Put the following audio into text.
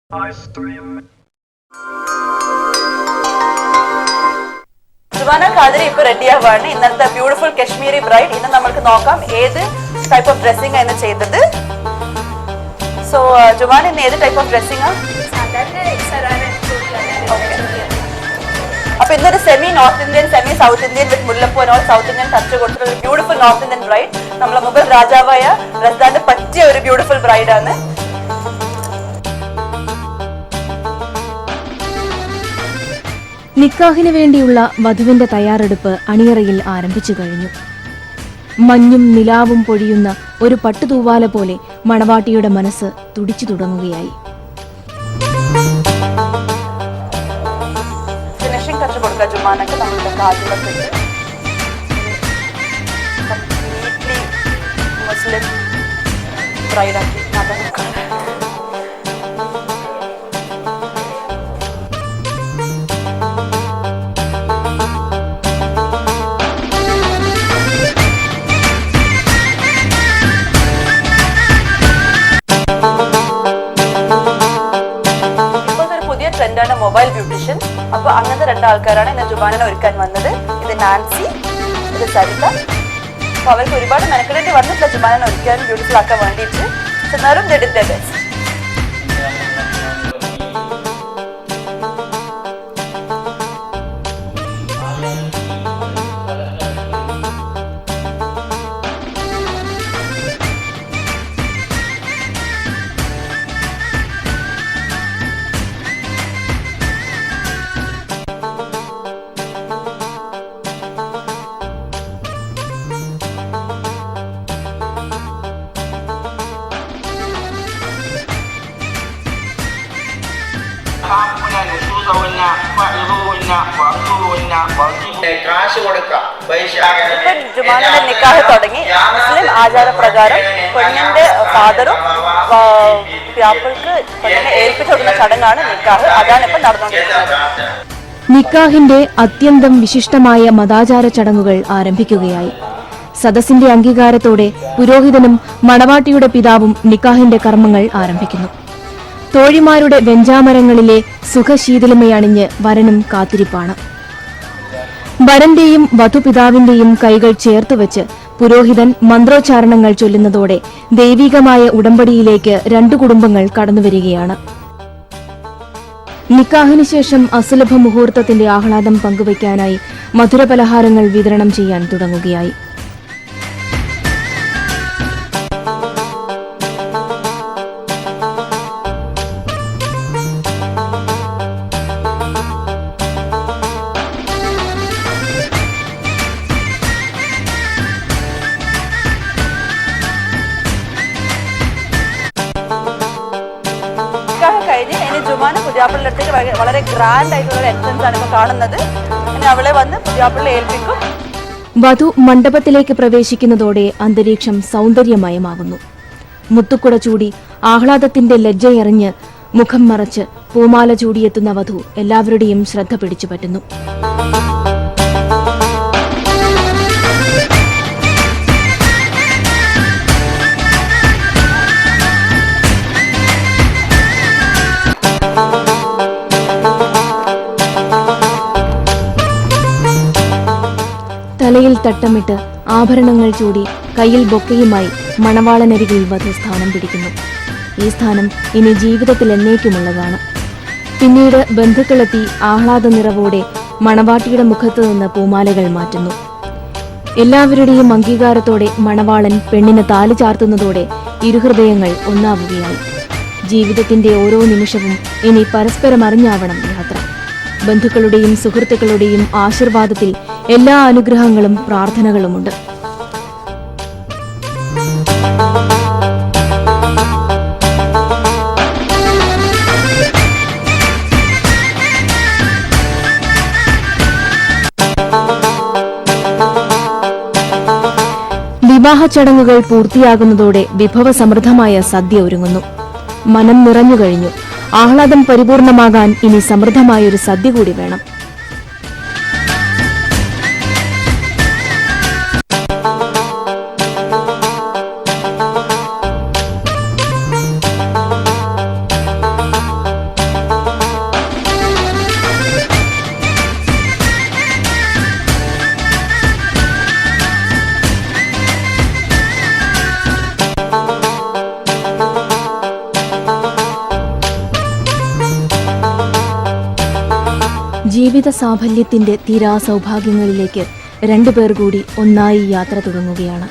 Jumana Kadri ഇപ്പോൾ റെഡിയാവാണ്. ഇന്നത്തെ beautiful Kashmiri bride. ഇന്ന് നമുക്ക് നോക്കാം ഏത് ടൈപ്പ് ഓഫ് ഡ്രസ്സിംഗ് ആണ് ചെയ്തത്. സോ ജുമാന ഇന്ന് ഏത് ടൈപ്പ് ഓഫ് ഡ്രസ്സിംഗ് ആണ്? അപ്പൊ ഇന്നൊരു semi north Indian semi south Indian with മുല്ലപ്പൂ and all south Indian touch കൊടുത്തിട്ടുള്ള ഒരു ബ്യൂട്ടിഫുൾ നോർത്ത് ഇന്ത്യൻ ബ്രൈഡ്. നമ്മളെ മുഗൾ രാജാവായ റസ്ദാന്റെ പറ്റിയ ഒരു ബ്യൂട്ടിഫുൾ ബ്രൈഡ് ആണ്. നിക്കാഹിന് വേണ്ടിയുള്ള വധുവിന്റെ തയ്യാറെടുപ്പ് അണിയറയിൽ ആരംഭിച്ചു കഴിഞ്ഞു. മഞ്ഞും നിലാവും പൊഴിയുന്ന ഒരു പട്ടുതൂവാല പോലെ മണവാട്ടിയുടെ മനസ്സ് തുടിച്ചു തുടങ്ങുകയായി. ഫിനിഷിംഗ് ടച്ച് കൊടുക്കുക ജുമാനക്ക്. നമ്മളുടെ കാജുലൊക്കെ കംപ്ലീറ്റ്ലി മുസ്ലിം ബ്രൈഡാക്കി മാറ്റാൻ നോക്കാം. ട്രെൻഡാണ് മൊബൈൽ ബ്യൂട്ടീഷ്യൻ. അപ്പൊ അങ്ങനത്തെ രണ്ടാൾക്കാരാണ് ഇന്ന് ജുമാനനെ ഒരുക്കാൻ വന്നത്. ഇത് നാൻസി, ഇത് സരിത. അപ്പൊ അവർക്ക് ഒരുപാട് മെനക്കെടേണ്ടി വന്നിട്ടില്ല ജുമാനനെ ഒരുക്കാനും ബ്യൂട്ടിഫുൾ ആക്കാൻ വേണ്ടിയിട്ട്. എന്നാലും they did their best. ഇപ്പൊ ജുമാനയുടെ നിക്കാഹ് തുടങ്ങി. മുസ്ലിം ആചാരപ്രകാരം പെണ്ണിന്റെ ഫാദറും പ്യാപ്പിൾക്ക് പെണ്ണിനെ ഏൽപ്പിച്ചു കൊടുക്കുന്ന ചടങ്ങാണ് നിക്കാഹ്. അതാണ് ഇപ്പൊ നടന്നുകൊണ്ടിരിക്കുന്നത്. നിക്കാഹിന്റെ അത്യന്തം വിശിഷ്ടമായ മതാചാര ചടങ്ങുകൾ ആരംഭിക്കുകയായി. സദസ്സിന്റെ അംഗീകാരത്തോടെ പുരോഹിതനും മണവാട്ടിയുടെ പിതാവും നിക്കാഹിന്റെ കർമ്മങ്ങൾ ആരംഭിക്കുന്നു. തോഴിമാരുടെ വെഞ്ചാമരങ്ങളിലെ സുഖശീതളമയണിഞ്ഞ് വരനും കാത്തിരിപ്പാണ്. വരന്റെയും വധുപിതാവിന്റെയും കൈകൾ ചേർത്തുവെച്ച് പുരോഹിതൻ മന്ത്രോച്ചാരണങ്ങൾ ചൊല്ലുന്നതോടെ ദൈവികമായ ഉടമ്പടിയിലേക്ക് രണ്ടു കുടുംബങ്ങൾ കടന്നുവരികയാണ്. നിക്കാഹിന് ശേഷം അസുലഭ മുഹൂർത്തത്തിന്റെ ആഹ്ലാദം പങ്കുവയ്ക്കാനായി മധുരപലഹാരങ്ങൾ വിതരണം ചെയ്യാൻ തുടങ്ങുകയായി. ജുമാന പുതിയാപ്പിളിന്റെ അടുത്തേക്ക് വളരെ ഗ്രാൻഡ് ആയിട്ടുള്ള എൻട്രൻസ് ആണ് ഇപ്പൊ കാണുന്നത്. ഇനി അവളെ വന്ന് പുതിയാപ്പിളിനെ ഏൽപ്പിക്കും. വധു മണ്ഡപത്തിലേക്ക് പ്രവേശിക്കുന്നതോടെ അന്തരീക്ഷം സൗന്ദര്യമയമാകുന്നു. മുത്തുക്കുട ചൂടി ആഹ്ലാദത്തിന്റെ ലജ്ജയെറിഞ്ഞ് മുഖം മറച്ച് പൂമാല ചൂടിയെത്തുന്ന വധു എല്ലാവരുടെയും ശ്രദ്ധ പിടിച്ചുപറ്റുന്നു. തലയിൽ തട്ടമിട്ട് ആഭരണങ്ങൾ ചൂടി കയ്യിൽ ബൊക്കയുമായി മണവാളനരികിൽ വധു സ്ഥാനം പിടിക്കുന്നു. ഈ സ്ഥാനം ഇനി ജീവിതത്തിൽ എന്നേക്കുമുള്ളതാണ്. പിന്നീട് ബന്ധുക്കളെത്തി ആഹ്ലാദ നിറവോടെ മണവാട്ടിയുടെ മുഖത്തു നിന്ന് പൂമാലകൾ മാറ്റുന്നു. എല്ലാവരുടെയും അംഗീകാരത്തോടെ മണവാളൻ പെണ്ണിന് താലി ചാർത്തുന്നതോടെ ഇരുഹൃദയങ്ങൾ ഒന്നാവുകയായി. ജീവിതത്തിന്റെ ഓരോ നിമിഷവും ഇനി പരസ്പരം അറിഞ്ഞാവണം യാത്ര. ബന്ധുക്കളുടെയും സുഹൃത്തുക്കളുടെയും ആശീർവാദത്തിൽ എല്ലാ അനുഗ്രഹങ്ങളും പ്രാർത്ഥനകളുമുണ്ട്. വിവാഹ ചടങ്ങുകൾ പൂർത്തിയാകുന്നതോടെ വിഭവസമൃദ്ധമായ സദ്യ ഒരുങ്ങുന്നു. മനം നിറഞ്ഞുകഴിഞ്ഞു. ആഹ്ലാദം പരിപൂർണമാകാൻ ഇനി സമൃദ്ധമായൊരു സദ്യ കൂടി വേണം. ജീവിത സാഫല്യത്തിന്റെ തീരാ സൗഭാഗ്യങ്ങളിലേക്ക് രണ്ടുപേർ കൂടി ഒന്നായി യാത്ര തുടങ്ങുകയാണ്.